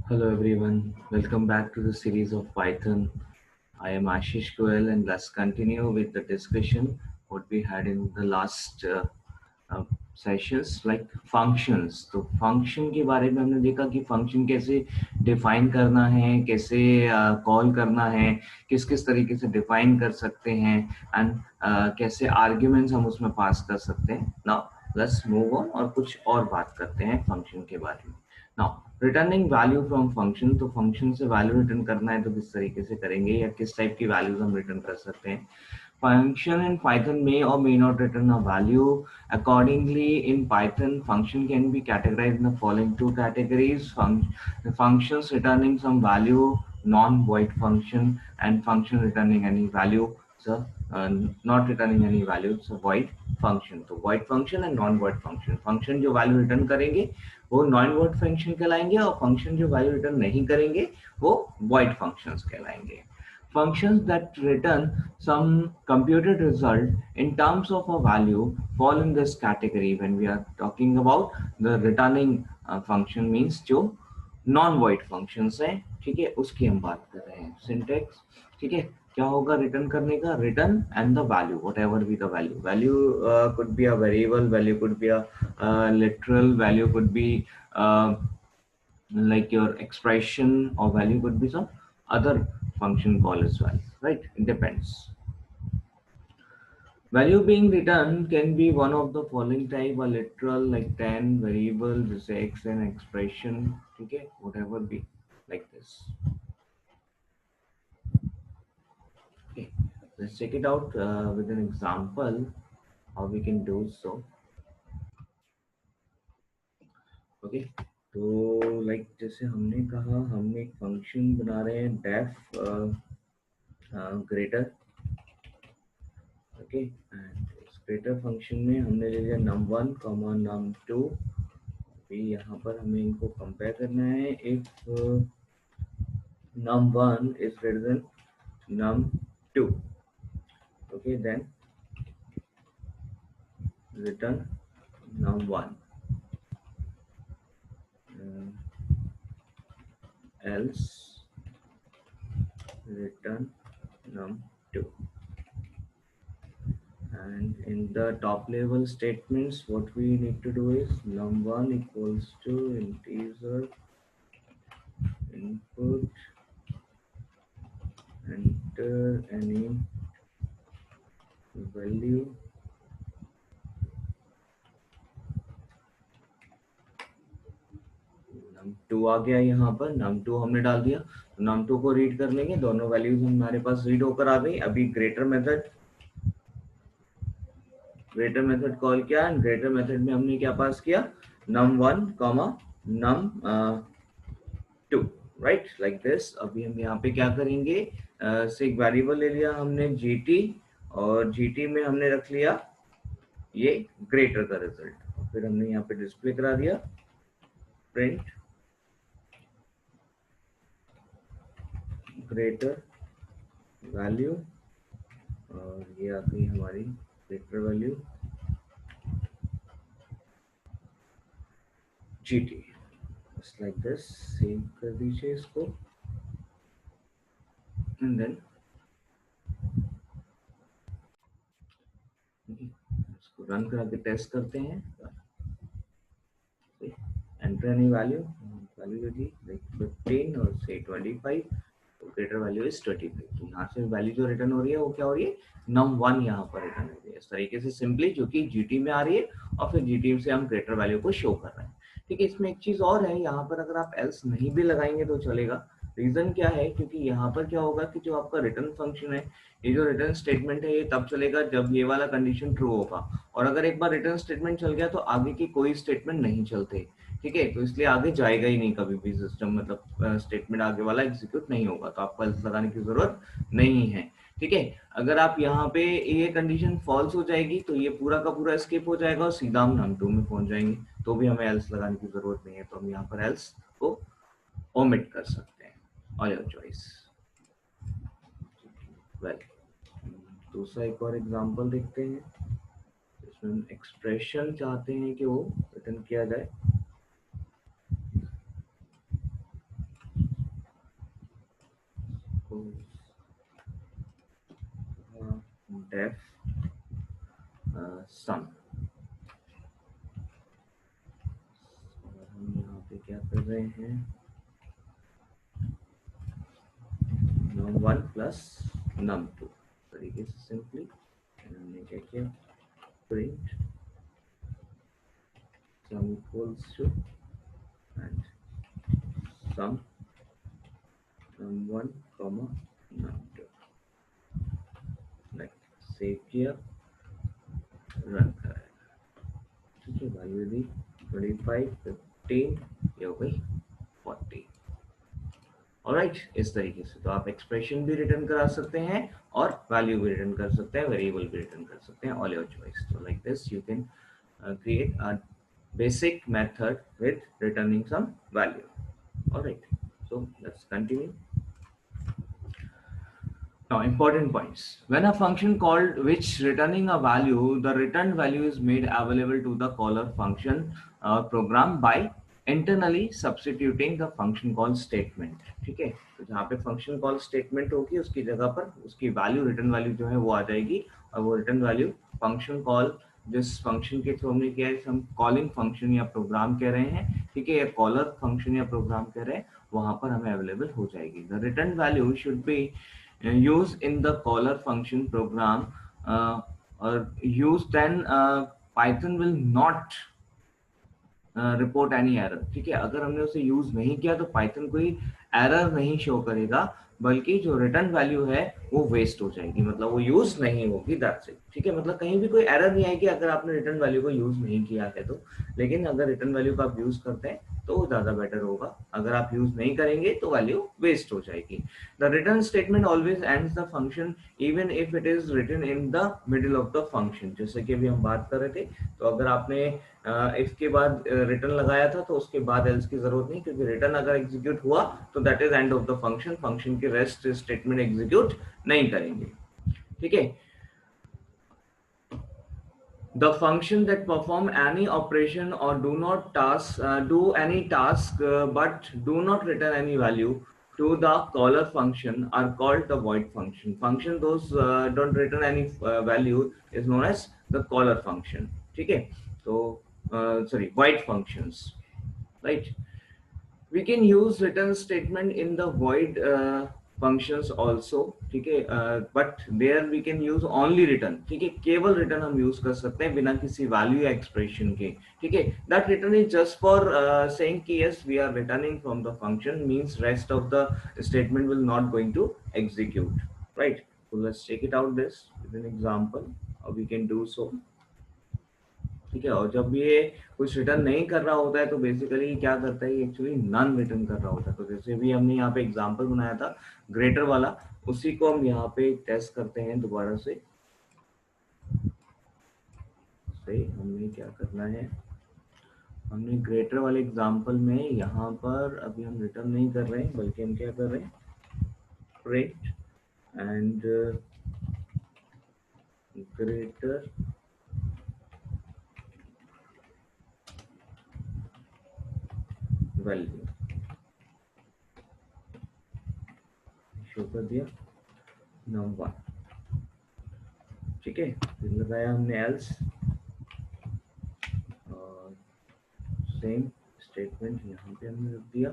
Hello everyone, welcome back to the series of Python. I am Ashish Goel and let's continue with the discussion what we had in the last uh, sessions like functions. तो function के बारे में हमने देखा कि function कैसे define करना है, कैसे call करना है, किस किस तरीके से define कर सकते हैं and कैसे arguments हम उसमें pass कर सकते हैं. Now let's move on और कुछ और बात करते हैं function के बारे में. Now returning value from function, तो फंक्शन से वैल्यू रिटर्न करना है तो किस तरीके से करेंगे या किस टाइप की वैल्यूज हम रिटर्न कर सकते हैं. Function in Python may or may not return a value. Accordingly, in Python, function can be categorized in the following two categories: functions returning some value, non-void function, and function returning any value. So, not returning any value, so void function. तो void function and non-void function. Function जो value return करेंगे वो non-void function कहलाएंगे और function जो value return नहीं करेंगे वो void functions कहलाएंगे. Functions that return some computed result in terms of a value fall in this category. When we are talking about the returning function means जो non void functions हैं, ठीक है, उसकी हम बात कर रहे हैं. सिंटेक्स, ठीक है, क्या होगा रिटर्न करने का? Return and the value, what ever be the value. Value could be a variable, value could be a literal, value could be like your expression, or value could be some other function call as well, right? It depends. Value being returned can be one of the following type: a literal like 10, variable, this x, and expression, okay, whatever be like this. Okay, let's check it out with an example how we can do so. Okay, तो like जैसे हमने कहा हम एक function बना रहे हैं def greater. Okay, and इस ग्रेटर फंक्शन में हमने ले लिया num1 num2. अभी यहाँ पर हमें इनको कंपेयर करना है. If num1 is greater than num2, okay, then return num1, else return num2. And in the top level statements, what we need to do is num1 equals to integer input, enter any value, num2 आ गया. यहाँ पर num2 हमने डाल दिया, तो num2 को read कर लेंगे. दोनों वैल्यूज हमारे पास रीड होकर आ गई. अभी ग्रेटर मेथड कॉल किया एंड ग्रेटर मेथड में हमने क्या पास किया? num1 num2, right, like this. अभी हम यहाँ पे क्या करेंगे? से एक वेरिएबल ले लिया हमने gt, और gt में हमने रख लिया ये ग्रेटर का रिजल्ट. फिर हमने यहाँ पे डिस्प्ले करा दिया प्रिंट ग्रेटर वैल्यू, और ये आ गई हमारी greater value gt. just like this. Save कर दीजिए इसको एंड देन इसको रन करा के टेस्ट करते हैं. एंटर एनी वैल्यू, वैल्यू होगी लाइक 15 और से 25, तो ग्रेटर वैल्यू इज 25. तो यहाँ से वैल्यू जो रिटर्न हो रही है वो क्या हो रही है? num1 यहाँ पर रिटर्न हो रही है इस तरीके से सिंपली, जो कि जीटी में आ रही है, और फिर जीटी से हम ग्रेटर वैल्यू को शो कर रहे हैं. ठीक है, इसमें एक चीज और है, यहाँ पर अगर आप एल्स नहीं भी लगाएंगे तो चलेगा. रीजन क्या है? क्योंकि यहाँ पर क्या होगा कि जो आपका रिटर्न फंक्शन है, ये जो रिटर्न स्टेटमेंट है, ये तब चलेगा जब ये वाला कंडीशन ट्रू होगा. और अगर एक बार रिटर्न स्टेटमेंट चल गया तो आगे की कोई स्टेटमेंट नहीं चलते. ठीक है, तो इसलिए आगे जाएगा ही नहीं कभी भी सिस्टम, मतलब स्टेटमेंट आगे वाला एग्जीक्यूट नहीं होगा, तो आपको एल्स लगाने की जरूरत नहीं है. ठीक है, अगर आप यहाँ पे ये कंडीशन फॉल्स हो जाएगी तो ये पूरा का पूरा स्किप हो जाएगा और सीधा हम num2 में पहुंच जाएंगे, तो भी हमें एल्स लगाने की जरूरत नहीं है. तो हम यहाँ पर एल्स को ओमिट कर सकते हैं, ऑल योर चॉइस. वेल, दूसरा एक और एग्जांपल देखते हैं. इसमें हम एक्सप्रेशन चाहते हैं कि वो रिटर्न किया जाए. def sum। और हम यहाँ पे क्या कर रहे हैं, num1 प्लस num2 तरीके से सिंपली हमने क्या किया, print sum equals to and sum num1 comma num2, like save किया, रन कराया। ठीक है, वैल्यू दी 25, 15, ये हो गई 40। ऑलराइट, इस तरीके से तो आप एक्सप्रेशन भी रिटर्न करा सकते हैं और वैल्यू भी रिटर्न कर सकते हैं, वेरिएबल भी रिटर्न कर सकते हैं, ऑल योर चॉइस। तो like this you can create a basic method with returning some value. All right, so let's continue. Now, important points. When a function called which returning a value, the returned value is made available to the caller function program by internally substituting the function call statement. ठीक है, तो जहाँ पे function call statement होगी उसकी जगह पर उसकी value, return value जो है वो आ जाएगी, और वो return value function call जिस फंक्शन के थ्रू हमने किया है, हम कॉलिंग फंक्शन या प्रोग्राम कह रहे हैं, ठीक है, या कॉलर फंक्शन या प्रोग्राम कह रहे हैं, वहां पर हमें अवेलेबल हो जाएगी। The return value should be used in the caller function program or used, then Python will not report any error. ठीक है, अगर हमने उसे यूज नहीं किया तो पाइथन कोई एरर नहीं शो करेगा, बल्कि जो रिटर्न वैल्यू है वो वेस्ट हो जाएगी, मतलब वो यूज नहीं होगी, दैट्स इट। ठीक है, मतलब कहीं भी कोई एरर नहीं आएगी अगर आपने रिटर्न वैल्यू को यूज नहीं किया है तो, लेकिन अगर रिटर्न वैल्यू को आप यूज करते हैं तो वो ज्यादा बेटर होगा, अगर आप यूज नहीं करेंगे तो वैल्यू वेस्ट हो जाएगी। The return statement always ends the function even if it is written in the middle of the function. जैसे कि अभी हम बात कर रहे थे, तो अगर आपने इफ के बाद रिटर्न लगाया था तो उसके बाद एल्स की जरूरत नहीं, क्योंकि रिटर्न अगर एग्जीक्यूट हुआ तो that is end of the function, function के रेस्ट स्टेटमेंट एग्जीक्यूट नहीं करेंगे। ठीक है, the function that perform any operation or do any task but do not return any value to the caller function are called the void function. Function those don't return any value is known as the caller function. ठीक है, तो sorry, void functions, right? We can use return statement in the void functions also, ठीक है, but there we can use only return। ठीक है, केवल return हम use कर सकते हैं बिना किसी value या expression के। ठीक है, that return is just for saying कि yes we are returning from the function, means rest of the statement will not going to execute, right? So let's check it out this with an example how we can do so। ठीक है, और जब ये कुछ return नहीं कर रहा होता है तो बेसिकली क्या करता है, एक्चुअली नन रिटर्न कर रहा होता है। तो जैसे भी हमने यहाँ पे एग्जांपल बनाया था ग्रेटर वाला, उसी को हम यहाँ पे टेस्ट करते हैं दोबारा से। हमने क्या करना है, हमने ग्रेटर वाले एग्जांपल में यहाँ पर अभी हम रिटर्न नहीं कर रहे हैं, बल्कि हम क्या कर रहे हैं, print and greater value show कर दिया num1। ठीक है, फिर लगाया हमने एल्स और सेम स्टेटमेंट यहाँ पे हमने रख दिया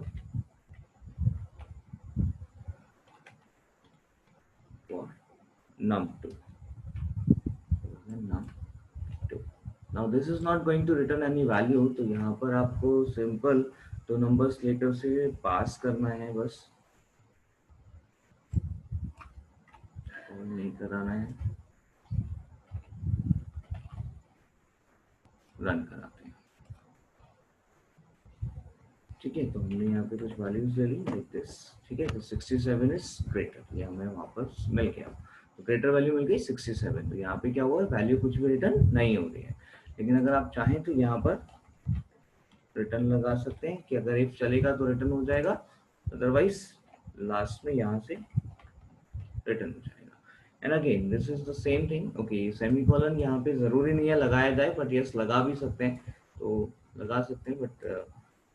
for num2। Now this is not going to return any value, तो यहाँ पर आपको सिंपल दो नंबर्स लेकर से पास करना है बस, और नहीं कराना है, रन कराते हैं। ठीक है, तो हमने यहाँ पे कुछ वैल्यूज ले ली लाइक दिस। ठीक है, तो 67 इज ग्रेटर, ये हमें वापस मिल गया, तो ग्रेटर वैल्यू मिल गई 67। तो यहाँ पे क्या हुआ, वैल्यू कुछ भी रिटर्न नहीं हो रही है, लेकिन अगर आप चाहें तो यहाँ पर रिटर्न लगा सकते हैं कि अगर इफ चलेगा तो रिटर्न हो जाएगा, अदरवाइज लास्ट में यहाँ से रिटर्न हो जाएगा। And again this is the same thing. Okay, semicolon यहाँ पे जरूरी नहीं है लगाया जाए, बट यस लगा भी सकते हैं, तो लगा सकते हैं, बट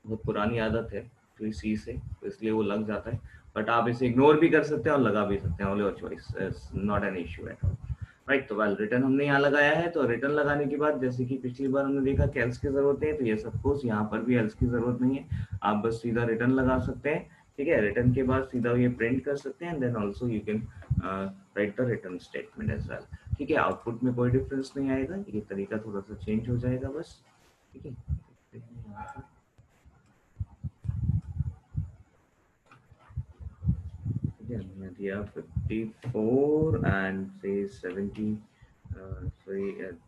बहुत पुरानी आदत है तो सी से, तो इसलिए वो लग जाता है। बट आप इसे इग्नोर भी कर सकते हैं और लगा भी सकते हैं, all your choice, not an issue at all. Right, तो वेल रिटर्न हमने यहाँ लगाया है। तो रिटर्न लगाने के बाद जैसे कि पिछली बार हमने देखा कि एल्स की जरूरत है, तो ये सपोज यहाँ पर भी एल्स की जरूरत नहीं है, आप बस सीधा रिटर्न लगा सकते हैं। ठीक है, रिटर्न के बाद सीधा ये प्रिंट कर सकते हैं, then also you can write the return statement as well. ठीक है, आउटपुट में कोई डिफरेंस नहीं आएगा, ये तरीका थोड़ा सा चेंज हो जाएगा बस। ठीक है, हमने दिया 54 एंड से 70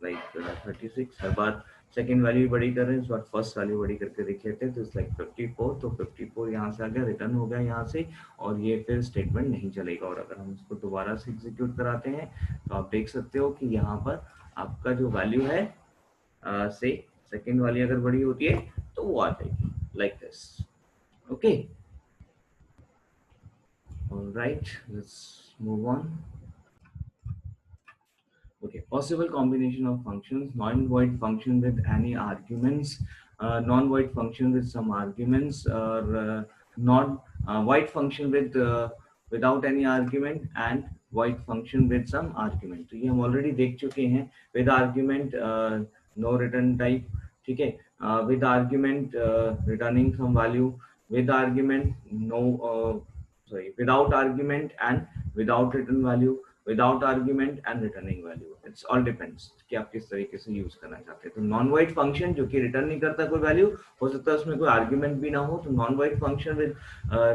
लाइक 36। हर बार सेकेंड वैल्यू बड़ी कर रहे हैं, इस बार फर्स्ट वैल्यू बड़ी करके देख लेते हैं। तो इट्स लाइक 54, तो 54 यहाँ से आ गया, रिटर्न हो गया यहाँ से, और ये फिर स्टेटमेंट नहीं चलेगा। और अगर हम इसको दोबारा से एग्जीक्यूट कराते हैं तो आप देख सकते हो कि यहाँ पर आपका जो वैल्यू है से सेकेंड वाली अगर बड़ी होती है तो वो आ जाएगी like this. Okay, all right, let's move on. Okay, possible combination of functions: non-void function with any arguments, non-void function with some arguments, or non-void function with without any argument, and void function with some argument. तो ये हम already देख चुके हैं। with argument, no return type, ठीक है, with argument, returning some value, with argument no without argument and without return value, without argument and returning value. It's all depends कि आप किस तरीके से यूज करना चाहते हैं। तो नॉन वाइड फंक्शन जो कि रिटर्न नहीं करता कोई वैल्यू, हो सकता है उसमें कोई आर्ग्यूमेंट भी ना हो, तो non void function with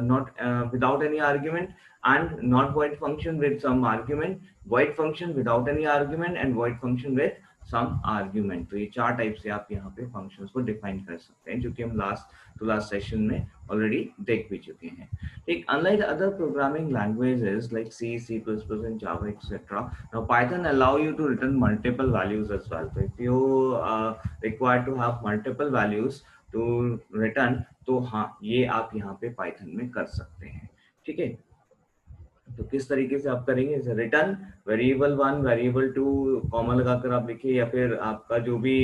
not without any argument, and not void function with some argument, void function without any argument, and void function with some argument. तो ये चार टाइप से आप यहाँ पे फंक्शंस को डिफाइन कर सकते हैं, जो कि हम लास्ट सेशन में ऑलरेडी देख भी चुके हैं। ठीक, unlike other programming languages like C, C++, and Java, etc., now Python allow you to return multiple values as well. So if you require to have multiple values to return, तो हाँ ये आप यहाँ पे Python में कर सकते हैं। ठीक है, तो किस तरीके से आप करेंगे, जैसे रिटर्न वेरिएबल 1 वेरिएबल 2 कॉमा लगाकर आप लिखिए, या फिर आपका जो भी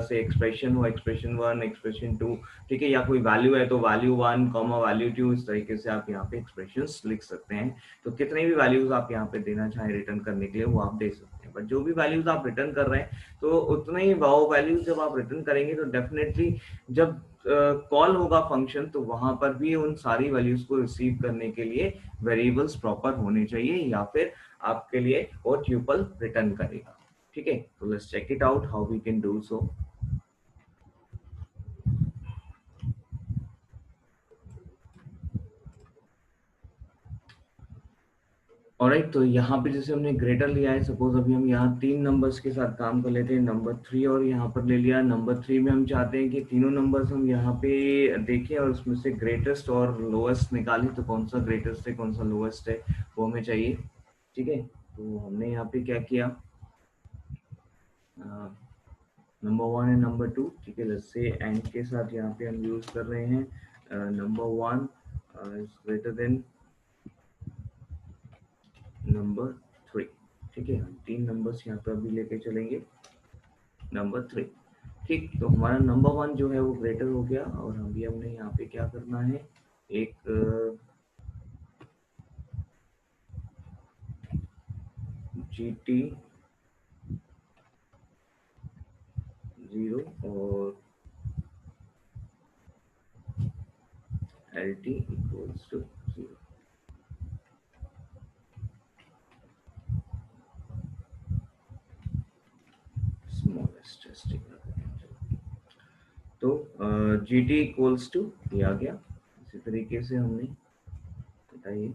से एक्सप्रेशन हो, एक्सप्रेशन 1 एक्सप्रेशन 2, ठीक है, या कोई वैल्यू है तो वैल्यू 1 कॉमा वैल्यू 2, इस तरीके से आप यहाँ पे एक्सप्रेशंस लिख सकते हैं। तो कितने भी वैल्यूज आप यहाँ पे देना चाहें रिटर्न करने के लिए वो आप दे सकते हैं, बट जो भी वैल्यूज आप रिटर्न कर रहे हैं तो उतने ही वो वैल्यूज जब आप रिटर्न करेंगे तो डेफिनेटली जब कॉल होगा फंक्शन तो वहां पर भी उन सारी वैल्यूज को रिसीव करने के लिए वेरिएबल्स प्रॉपर होने चाहिए, या फिर आपके लिए वो ट्यूपल रिटर्न करेगा। ठीक है, तो let's check it out how we can do so. Alright, तो यहाँ पे जैसे हमने ग्रेटर लिया है, सपोज अभी हम यहाँ तीन नंबर्स के साथ काम कर लेते हैं, नंबर 3 और यहाँ पर ले लिया। नंबर 3 में हम चाहते हैं कि तीनों नंबर्स हम यहाँ पे देखें और उसमें से ग्रेटेस्ट और लोएस्ट निकालें, तो कौन सा ग्रेटेस्ट है कौन सा लोएस्ट है वो हमें चाहिए। ठीक है, तो हमने यहाँ पे क्या किया, नंबर 1 एंड नंबर 2, ठीक है, जैसे एंड के साथ यहाँ पे हम यूज कर रहे हैं number 1 is greater than number 3। ठीक है, हम तीन नंबर्स यहाँ पे अभी लेके चलेंगे, नंबर 3। ठीक, तो हमारा नंबर 1 जो है वो ग्रेटर हो गया, और अभी हमने यहाँ पे क्या करना है, एक GT 0 और LT equals to 0। Smallest testing, तो GT इक्वल्स टू ये आ गया। इसी तरीके से हमने बताइए,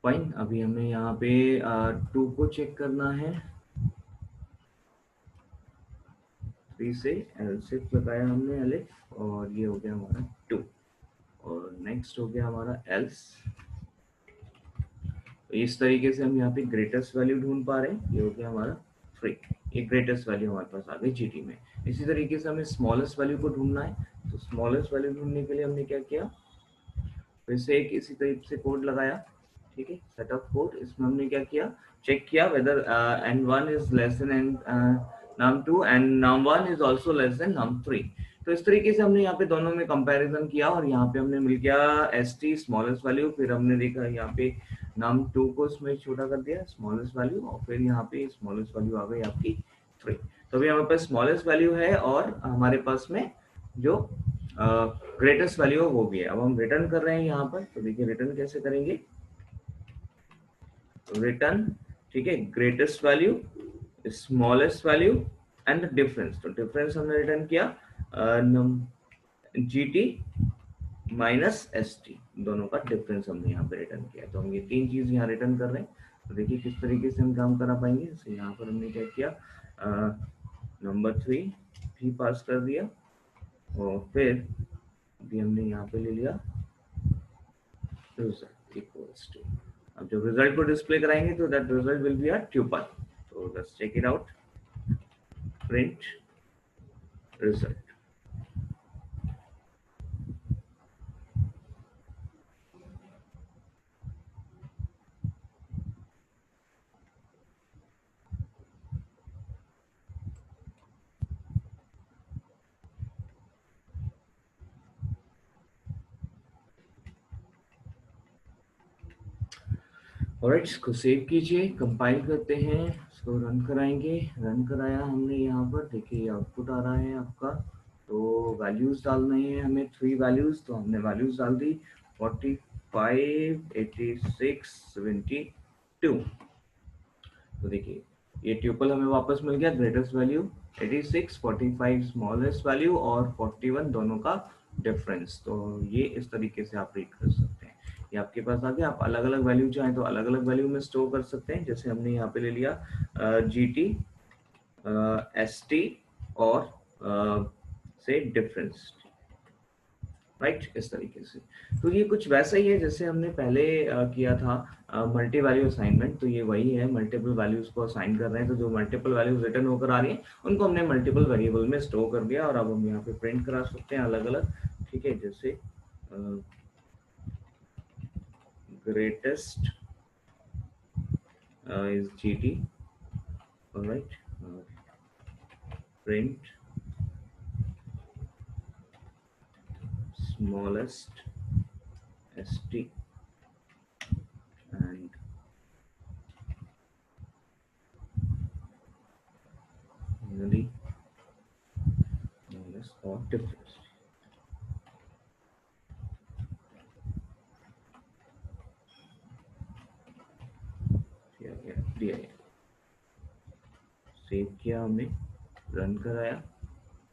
फाइन। अभी हमें यहाँ पे 2 को चेक करना है, 3 से एल शिफ्ट लगाया हमने एलिफ, और ये हो गया हमारा 2, और नेक्स्ट हो गया हमारा एल्स। तो इस तरीके से हम यहाँ पे ग्रेटेस्ट वैल्यू ढूंढ पा रहे हैं, ये हो गया हमारा 3, ये ग्रेटेस्ट वैल्यू हमारे पास आ गई जीटी में। इसी तरीके से हमें स्मॉलेस्ट वैल्यू को ढूंढना है, तो स्मॉलेस्ट वैल्यू ढूंढने के लिए हमने क्या किया, फिर से एक इसी टाइप से कोड लगाया। ठीक है, सेट ऑफ 4, इसमें हमने क्या किया, चेक किया whether n1 is less than num2 and num1 is also less than num3। तो इस तरीके से हमने यहाँ पे दोनों में कंपैरिजन किया और यहाँ पे हमने मिल गया st स्मॉलेस्ट वैल्यू, फिर हमने देखा यहाँ पे num2 को इसमें छोटा कर दिया स्मॉलेस्ट वैल्यू, और फिर यहाँ पे स्मॉलेस्ट वैल्यू आ गई आपकी 3। तो अभी हमारे पास स्मॉलेस्ट वैल्यू है और हमारे पास में जो ग्रेटेस्ट वैल्यू है वो भी है। अब हम रिटर्न कर रहे हैं यहाँ पर, तो देखिए रिटर्न कैसे करेंगे, रिटर्न, ठीक है, greatest value, smallest value and difference. तो डिफरेंस हमने रिटर्न किया जीटी माइनस एसटी, दोनों का डिफरेंस हमने यहाँ पे रिटर्न किया। तो हम ये तीन चीज यहाँ रिटर्न कर रहे हैं। तो देखिए किस तरीके से हम काम करा पाएंगे। तो यहाँ पर हमने क्या किया, नंबर 3 भी पास कर दिया और फिर भी हमने यहाँ पे ले लिया रिजल्ट इक्वल्स टू, अब जब रिजल्ट को डिस्प्ले कराएंगे तो that result will be a tuple. तो let's check it out, print result. Alright, इसको सेव कीजिए, कंपाइल करते हैं, इसको रन कराएंगे। रन कराया हमने यहाँ पर, देखिए आउटपुट आ रहा है आपका। तो वैल्यूज डालने हैं हमें 3 वैल्यूज, तो हमने वैल्यूज डाल दी 45, 86, 72। तो देखिए ये ट्यूपल हमें वापस मिल गया, ग्रेटेस्ट वैल्यू 86, 45 स्मॉलेस्ट वैल्यू और 41 दोनों का डिफरेंस। तो ये इस तरीके से आप रीड कर सकते हैं। ये आपके पास आ गया। आप अलग अलग वैल्यू चाहें तो अलग अलग वैल्यू में स्टोर कर सकते हैं। जैसे हमने यहाँ पे ले लिया जीटी, एसटी और से डिफरेंस, राइट, इस तरीके से। तो ये कुछ वैसा ही है जैसे हमने पहले किया था मल्टी वैल्यू असाइनमेंट। तो ये वही है, मल्टीपल वैल्यूज को असाइन कर रहे हैं। तो जो मल्टीपल वैल्यूज रिटर्न होकर आ रही हैं उनको हमने मल्टीपल वेरिएबल में स्टोर कर दिया और अब हम यहाँ पे प्रिंट करा सकते हैं अलग अलग, ठीक है। जैसे greatest is GT, all right, print smallest ST and finally smallest or difference। दिया सेव किया हमने, रन कराया,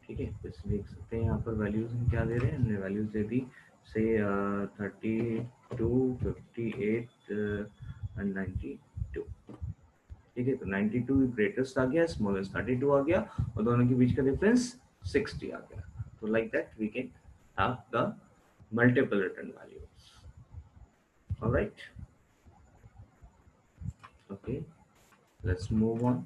ठीक है। इस देख सकते हैं यहाँ पर वैल्यूज हम क्या दे रहे हैं, हमने वैल्यूज दे दी से 32, 58 एंड 92, ठीक है। तो 92 ग्रेटेस्ट आ गया, स्मॉलेस्ट 32 आ गया और दोनों के बीच का डिफरेंस 60 आ गया। तो like that we can have the multiple return values, alright, okay. Let's move on.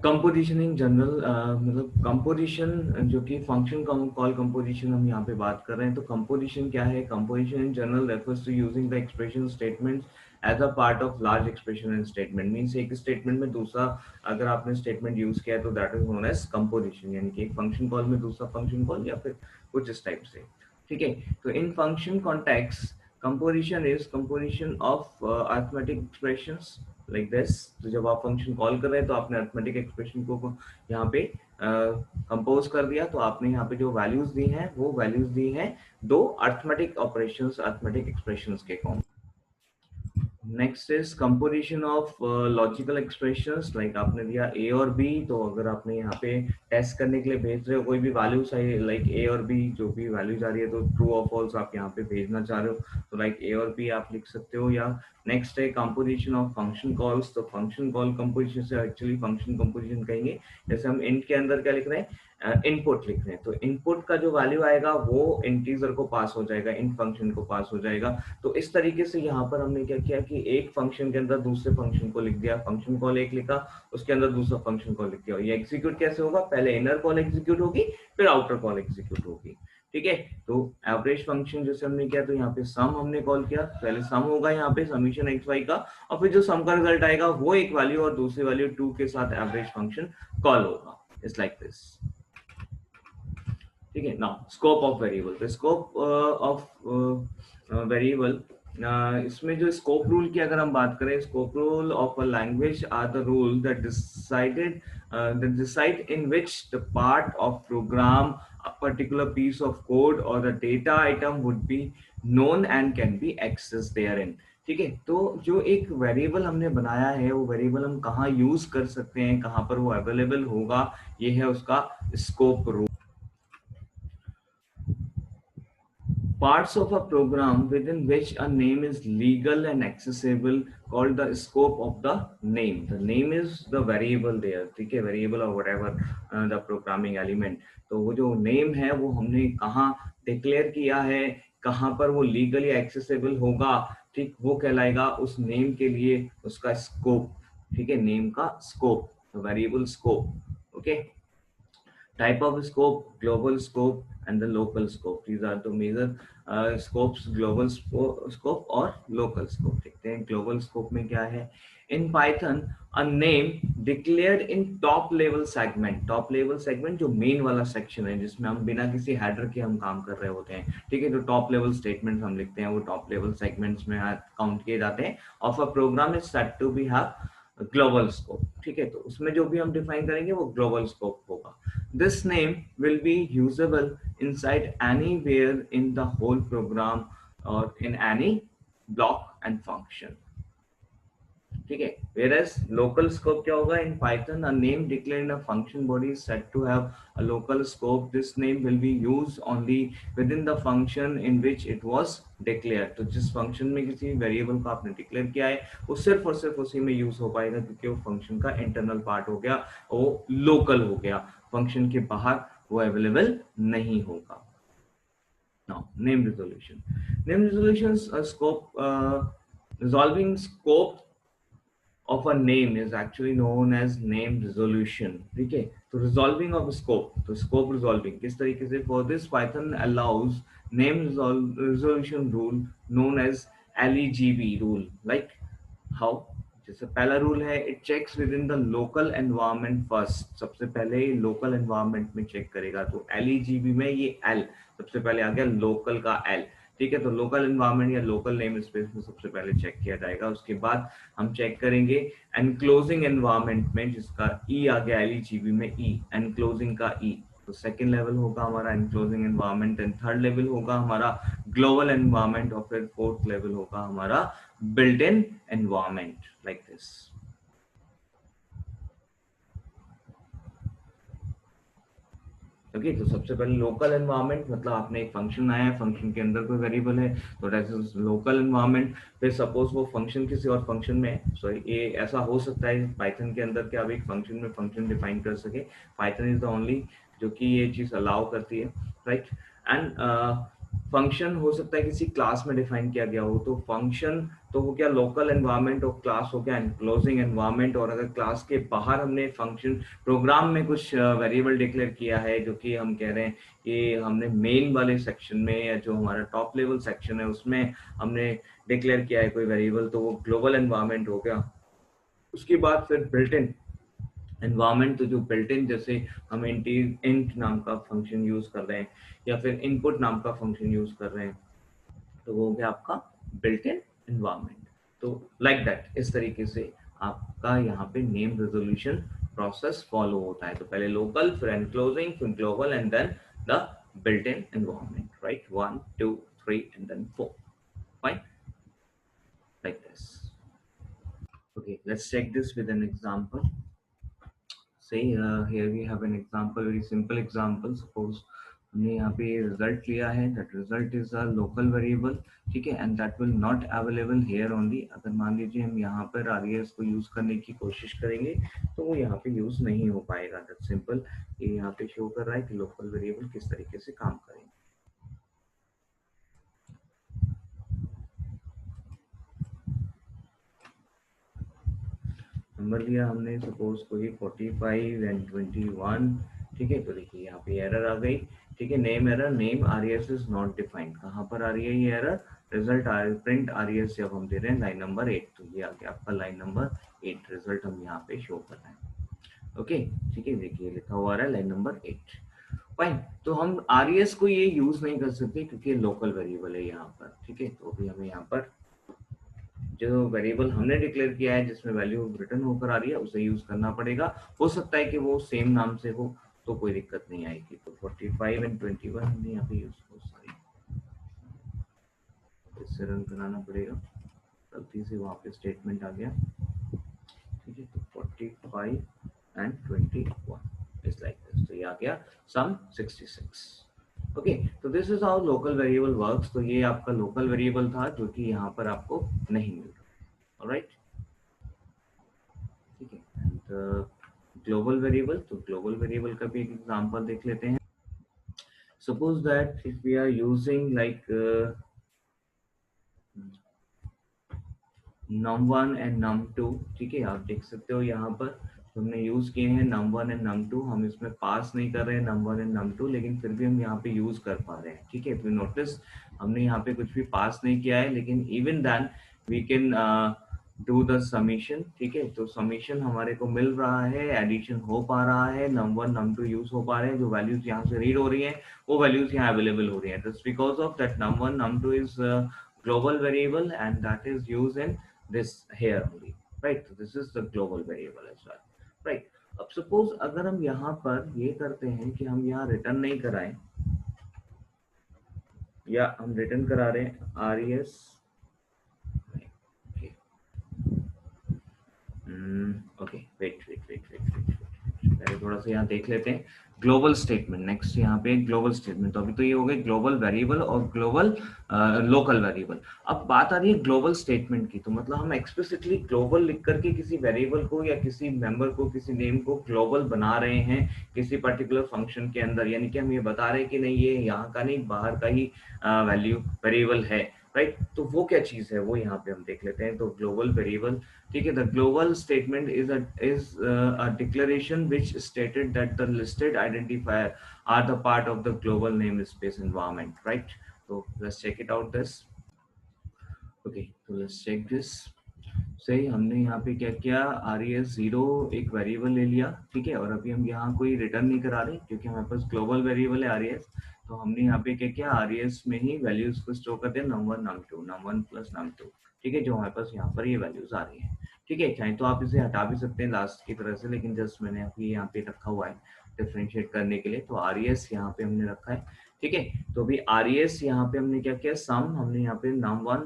Composition in general, मतलब कंपोजिशन जो कि फंक्शन कॉल कंपोजिशन हम यहाँ पे बात कर रहे हैं। तो कंपोजिशन क्या है, composition in general refers to using the expression statements as a part of large expression and statement. Means एक स्टेटमेंट में दूसरा अगर आपने स्टेटमेंट यूज किया है तो that is known as composition, यानी कि एक फंक्शन कॉल में दूसरा फंक्शन कॉल या फिर कुछ इस टाइप से, ठीक है। तो in function context composition is composition of arithmetic expressions like this. तो जब आप फंक्शन कॉल कर रहे हैं तो आपने अरिथमेटिक एक्सप्रेशन को यहाँ पे कंपोज कर दिया। तो आपने यहाँ पे जो वैल्यूज दी हैं वो वैल्यूज दी हैं दो अरिथमेटिक ऑपरेशंस, अरिथमेटिक एक्सप्रेशंस के form. Next is composition of logical expressions, like आपने दिया ए और बी। तो अगर आपने यहाँ पे टेस्ट करने के लिए भेज रहे हो कोई भी वैल्यूज है, लाइक ए और बी जो भी वैल्यूज आ रही है, तो ट्रू और फॉल्स आप यहाँ पे भेजना चाह रहे हो तो लाइक ए और बी आप लिख सकते हो। या नेक्स्ट है कंपोजिशन ऑफ फंक्शन कॉल्स। तो फंक्शन कॉल कंपोजिशन से एक्चुअली फंक्शन कंपोजिशन कहेंगे। जैसे हम इंट के अंदर क्या लिख रहे हैं, इनपुट लिख रहे हैं, तो इनपुट का जो वैल्यू आएगा वो इंटीजर को पास हो जाएगा, इन फंक्शन को पास हो जाएगा। तो इस तरीके से यहाँ पर हमने क्या किया कि एक फंक्शन के अंदर दूसरे फंक्शन को लिख दिया, फंक्शन कॉल एक लिखा, उसके अंदर दूसरा फंक्शन कॉल लिख दिया। ये एग्जीक्यूट कैसे होगा, पहले इनर कॉल एग्जीक्यूट होगी फिर आउटर कॉल एग्जीक्यूट होगी, ठीक है। तो एवरेज फंक्शन जैसे हमने किया, तो यहाँ पे सम हमने कॉल किया, पहले सम होगा यहाँ पे समीशन एक्स वाई का, और फिर जो सम का रिजल्ट आएगा वो एक वैल्यू और दूसरी वैल्यू 2 के साथ एवरेज फंक्शन कॉल होगा। It's like this. ठीक है। नाउ स्कोप ऑफ वेरिएबल, तो स्कोप ऑफ वेरिएबल, इसमें जो स्कोप रूल की अगर हम बात करें, scope rule of a language are the rule that decided that decide in which the part of program a particular piece of code or the data item would be known and can be accessed therein। ठीक है। तो जो एक variable हमने बनाया है, वो variable हम कहाँ यूज कर सकते हैं, कहाँ पर वो अवेलेबल होगा, ये है उसका scope rule. Parts of a program within which a name is legal and accessible called the scope of the name. The name is the variable there, ठीक है, variable or whatever the programming element। तो वो जो name है वो हमने कहाँ declare किया है, कहाँ पर वो legally accessible होगा, ठीक, वो कहलाएगा उस name के लिए उसका scope। ठीक है, name का scope, the variable scope। okay। Type of scope, global scope and the local scope, these are the major scopes, global scope और local scope। देखते हैं global scope में क्या है। In Python, a name declared in top level segment, top level segment जो main वाला section है जिसमें हम बिना किसी header के हम काम कर रहे होते हैं, ठीक है, जो top level statements हम लिखते हैं वो top level segments में काउंट किए जाते हैं। of a program is said to be have global scope. ठीक है, तो उसमें जो भी हम डिफाइन करेंगे वो ग्लोबल स्कोप होगा। This name will be usable inside anywhere in the whole program और in any block and function. ठीक है। whereas local scope क्या होगा, in Python a name declared in a function body is said to have a local scope। this name will be used only within the function in which it was declared। तो जिस function में किसी variable को आपने declare किया है वो सिर्फ और सिर्फ उसी में यूज हो पाएगा, क्योंकि वो फंक्शन का इंटरनल पार्ट हो गया, वो लोकल हो गया, फंक्शन के बाहर वो अवेलेबल नहीं होगा। Now name resolution, name resolutions scope, resolving scope of a name is actually known as name resolution। ठीक है, तो resolving of scope, तो scope resolving किस तरीके से, for this Python allows name resolution rule known as LEGB rule। like how, जैसे पहला rule है, it checks within the local environment first, सबसे पहले लोकल एनवायरनमेंट में चेक करेगा। तो LEGB में ये L सबसे पहले आ गया, लोकल का L। ठीक है, तो लोकल एनवायरनमेंट या लोकल नेम स्पेस में सबसे पहले चेक किया जाएगा। उसके बाद हम चेक करेंगे एनक्लोजिंग एनवायरनमेंट में, जिसका E आ गया LEGB में, E एनक्लोजिंग का E। तो सेकेंड लेवल होगा हमारा enclosing environment, and third level होगा हमारा ग्लोबल एनवायरनमेंट, और फिर फोर्थ लेवल होगा हमारा built in environment. Like this. Okay, तो सबसे पहले लोकल एनवायरनमेंट, मतलब आपने एक फंक्शन आया है, फंक्शन के अंदर कोई वेरिएबल है, तो दैट इज लोकल एनवायरनमेंट। फिर सपोज वो फंक्शन किसी और फंक्शन में है, सो ये ऐसा हो सकता है पाइथन के अंदर कि आप एक फंक्शन में फंक्शन डिफाइन कर सके। पाइथन इज द ओनली जो कि ये चीज अलाउ करती है, राइट। एंड फंक्शन हो सकता है किसी क्लास में डिफाइन किया गया हो, तो फंक्शन तो हो गया लोकल एनवायरनमेंट और क्लास हो गया एनक्लोजिंग एनवायरनमेंट। और अगर क्लास के बाहर हमने फंक्शन प्रोग्राम में कुछ वेरिएबल डिक्लेयर किया है, जो कि हम कह रहे हैं कि हमने मेन वाले सेक्शन में या जो हमारा टॉप लेवल सेक्शन है उसमें हमने डिक्लेयर किया है कोई वेरिएबल, तो वो ग्लोबल एनवायरनमेंट हो गया। उसके बाद फिर बिल्ट इन एनवायरनमेंट, तो जो बिल्ट इन, जैसे हम इंट नाम का फंक्शन यूज कर रहे हैं या फिर इनपुट नाम का फंक्शन यूज कर रहे हैं, तो वो हो गया आपका बिल्ट इन एनवायरनमेंट। तो लाइक दैट, इस तरीके से आपका यहाँ पे नेम रेजोल्यूशन प्रोसेस फॉलो होता है। तो पहले लोकल, फिर एनक्लोजिंग, फिर global, and then the built in environment, right. 1 2 3 and then 4, fine, like this. Okay, let's check this with an example. Say here we have an example, very simple example। Suppose हमने यहाँ पे result लिया है, that result is a local variable, ठीक है, and that will not available here only। अगर मान लीजिए हम यहाँ पर RES को यूज करने की कोशिश करेंगे तो वो यहाँ पे यूज नहीं हो पाएगा। that simple, ये यहाँ पे शो कर रहा है कि local variable किस तरीके से काम करेंगे। नंबर लिया हमने सपोज कोई 45 एंड 21, ठीक है। तो देखिए यहाँ पे एरर आ गई ठीक है, name error, name RES is not defined. कहाँ पर आ रही है ये एरर? रिजल्ट प्रिंट RES जब हम दे रहे हैं लाइन नंबर 8, तो ये आ गया आपका लाइन नंबर 8, रिजल्ट हम यहाँ पे शो कर रहे हैं। ओके, ठीक है, देखिए लिखा हुआ है लाइन नंबर 8। फाइन, तो हम RES को ये यूज नहीं कर सकते क्योंकि लोकल वेरिएबल है यहाँ पर। ठीक है, तो अभी हमें यहाँ पर जो वेरिएबल हमने डिक्लेयर किया है जिसमें वैल्यू रिटर्न होकर आ रही है उसे यूज करना पड़ेगा। हो सकता है कि वो सेम नाम से हो तो कोई दिक्कत नहीं आएगी। तो 45 एंड 21 हमने यहाँ पे यूज इससे रन कराना पड़ेगा, गलती से वहाँ पे स्टेटमेंट आ गया। ठीक है, तो 45 एंड 21 इज लाइक दिस, तो ये आ गया सम 66। ओके, तो this is how local variable works. तो ये आपका लोकल वेरिएबल था जो कि यहाँ पर आपको नहीं मिल रहा। ऑलराइट, ठीक है, एंड ग्लोबल वेरिएबल, तो ग्लोबल वेरिएबल का भी एक एग्जांपल देख लेते हैं। Suppose that if we are using like num1 and num2, ठीक है, आप देख सकते हो यहाँ पर हमने यूज किए हैं num1 एंड num2। हम इसमें पास नहीं कर रहे हैं num1 एंड num2, लेकिन फिर भी हम यहाँ पे यूज कर पा रहे हैं। ठीक है, तो नोटिस हमने यहाँ पे कुछ भी पास नहीं किया है, लेकिन even then we can do the summation. ठीक है, तो समीशन हमारे को मिल रहा है, एडिशन हो पा रहा है, num1 num2 यूज हो पा रहे हैं, जो वैल्यूज यहाँ से रीड हो रही है वो वैल्यूज यहाँ अवेलेबल हो रही है। That's because of that num1 num2 is global variable and that is used in this here only, right? So this is the global variable as well, right? अब suppose अगर हम यहाँ पर ये करते हैं कि हम यहाँ रिटर्न नहीं कराएं, या हम रिटर्न करा रहे हैं RES, ओके, वेट पहले थोड़ा सा यहाँ देख लेते हैं ग्लोबल स्टेटमेंट। नेक्स्ट यहाँ पे ग्लोबल स्टेटमेंट, तो अभी तो ये हो गए ग्लोबल वेरिएबल और ग्लोबल लोकल वेरिएबल। अब बात आ रही है ग्लोबल स्टेटमेंट की, तो मतलब हम एक्सप्लिसिटली ग्लोबल लिख करके किसी वेरिएबल को या किसी मेंबर को, किसी नेम को ग्लोबल बना रहे हैं किसी पर्टिकुलर फंक्शन के अंदर, यानी कि हम ये बता रहे हैं कि नहीं ये यहाँ का नहीं बाहर का ही वैल्यू वेरिएबल है, राइट? तो वो क्या चीज है वो यहाँ पे हम देख लेते हैं। तो ग्लोबल वेरिएबल, ठीक है, the global statement is a declaration which stated that the listed identifier are the part of the global namespace environment, right? So let's check it out this. Okay, so let's check this. सही, हमने यहाँ पे क्या किया, RES 0 एक variable ले लिया, ठीक है, और अभी हम यहाँ कोई रिटर्न नहीं करा रहे क्योंकि हमारे पास ग्लोबल वेरिएबल है RES। तो हमने यहाँ पे क्या किया, RES में ही वैल्यूज को स्टोर कर दिया num1 num2 num1 plus num2, ठीक है, जो हमारे पास यहाँ पर ये वैल्यूज आ रही है। ठीक है, चाहे तो आप इसे हटा भी सकते हैं लास्ट की तरह से, लेकिन जस्ट मैंने अभी यहाँ पे रखा हुआ है डिफरेंशिएट करने के लिए। तो RES यहाँ पे हमने रखा है, ठीक है। तो अभी RES यहाँ पे हमने क्या किया, सम हमने यहाँ पे num1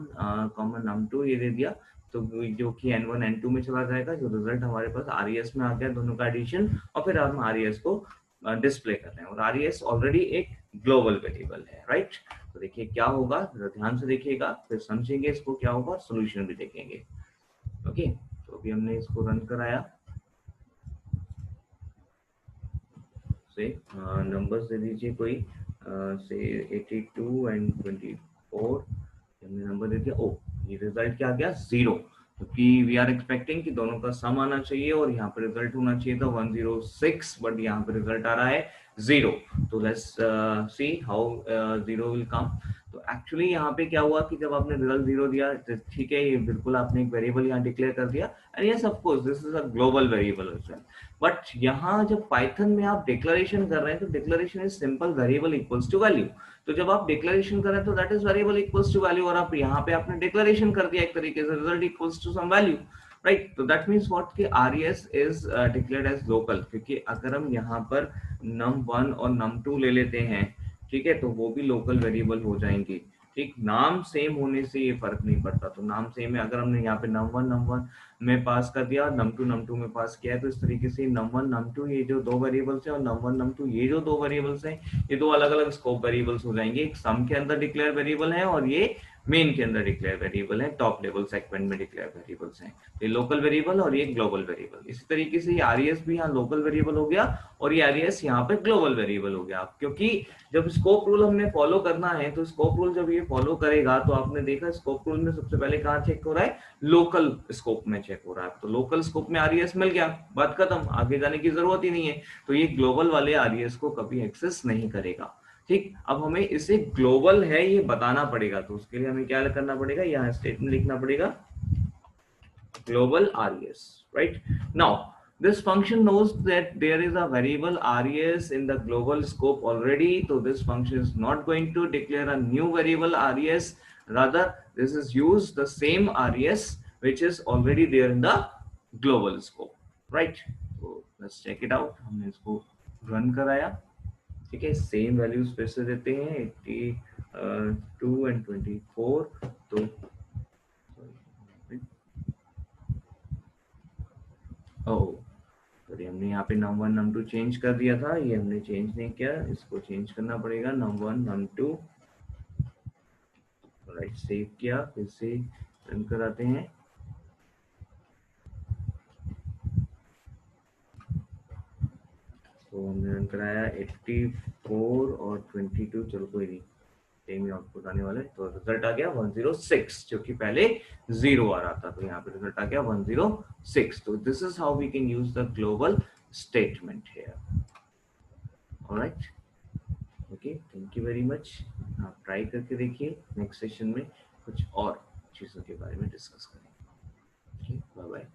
कॉमन num2 ये दे दिया, तो जो कि n1 n2 में चला जाएगा। जो रिजल्ट हमारे पास RES में आ गया दोनों का एडिशन, और फिर हम RES को डिस्प्ले कर रहे हैं, और RES ऑलरेडी एक ग्लोबल वेरिएबल है, राइट? तो देखिए क्या होगा, ध्यान से देखिएगा, फिर समझेंगे इसको क्या होगा, सोल्यूशन भी देखेंगे। ओके, तो अभी हमने इसको रन कराया, से नंबर्स दे दीजिए कोई, से 82 एंड 24 हमने नंबर दे दिया। ओ, ये रिजल्ट क्या आ गया, 0, क्योंकि वी आर एक्सपेक्टिंग कि दोनों का सम आना चाहिए और यहाँ पे रिजल्ट होना चाहिए था 106, बट यहाँ पे रिजल्ट आ रहा है 0। तो let's see how 0 will come. तो एक्चुअली यहाँ पे क्या हुआ कि जब आपने रिजल्ट 0 दिया, ठीक है, ये बिल्कुल आपने एक वेरिएबल यहाँ डिक्लेयर कर दिया, and yes of course this is a global variable as well. But यहाँ जब पाइथन में आप डिक्लेरेशन कर रहे हैं, तो declaration is simple variable equals to value. तो जब आप डिक्लेरेशन कर रहे हैं तो that is variable equals to value, और आप यहाँ पे आपने डिक्लेरेशन कर दिया एक तरीके से, result equals to some value, right? तो दैट मींस व्हाट कि RES is declared as local, क्योंकि अगर हम यहाँ पर num1 और num2 ले लेते हैं, ठीक है, तो वो भी लोकल वेरिएबल हो जाएंगे। ठीक, नाम सेम होने से ये फर्क नहीं पड़ता। तो नाम सेम है, अगर हमने यहाँ पे num1 में पास कर दिया और num2 में पास किया है, तो इस तरीके से num1 num2 ये जो दो वेरिएबल्स हैं और num1 num2 ये जो दो वेरिएबल्स हैं, ये दो अलग अलग स्कोप वेरिएबल्स हो जाएंगे। एक सम के अंदर डिक्लेयर वेरिएबल है और ये मेन के अंदर डिक्लेयर वेरिएबल है, टॉप लेवल सेगमेंट में डिक्लेयर वेरिएबल्स हैं। ये लोकल वेरिएबल और ये ग्लोबल वेरिएबल। इसी तरीके से ये RES भी यहाँ लोकल वेरिएबल हो गया और ये RES यहाँ पे ग्लोबल वेरिएबल हो गया। क्योंकि जब स्कोप रूल हमने फॉलो करना है, तो स्कोप रूल जब ये फॉलो करेगा, तो आपने देखा स्कोप रूल में सबसे पहले कहाँ चेक हो रहा है, लोकल स्कोप में चेक हो रहा है। तो लोकल स्कोप में RES मिल गया, बात खत्म, आगे जाने की जरूरत ही नहीं है। तो ये ग्लोबल वाले RES को कभी एक्सेस नहीं करेगा। ठीक, अब हमें इसे ग्लोबल है ये बताना पड़ेगा, तो उसके लिए हमें क्या करना पड़ेगा, यहाँ स्टेटमेंट लिखना पड़ेगा global res, right? Now this function knows that there is a variable res in the global scope already, so this function is not going to declare a new variable res, rather this is use the same res which is already there in the global scope, right? So let's check it out. हमने इसको run कराया, ठीक है, same values फिर से देते हैं 82 and 24, तो ओह सॉरी, हमने यहाँ पे num1 num2 चेंज कर दिया था, ये हमने चेंज नहीं किया, इसको चेंज करना पड़ेगा num1 num2, राइट, सेव किया, फिर से रन कराते हैं, तो हमने रन कराया 84 और 22, चलो कोई नहीं, सेम ही आउटपुट आने वाला है, तो रिजल्ट आ गया 106, जो कि पहले 0 आ रहा था, तो यहाँ पे रिजल्ट आ गया 106, तो this is how we can use the global statement here, alright, okay, thank you very much. आप ट्राई करके देखिए, नेक्स्ट सेशन में कुछ और चीज़ों के बारे में डिस्कस करेंगे। Bye bye.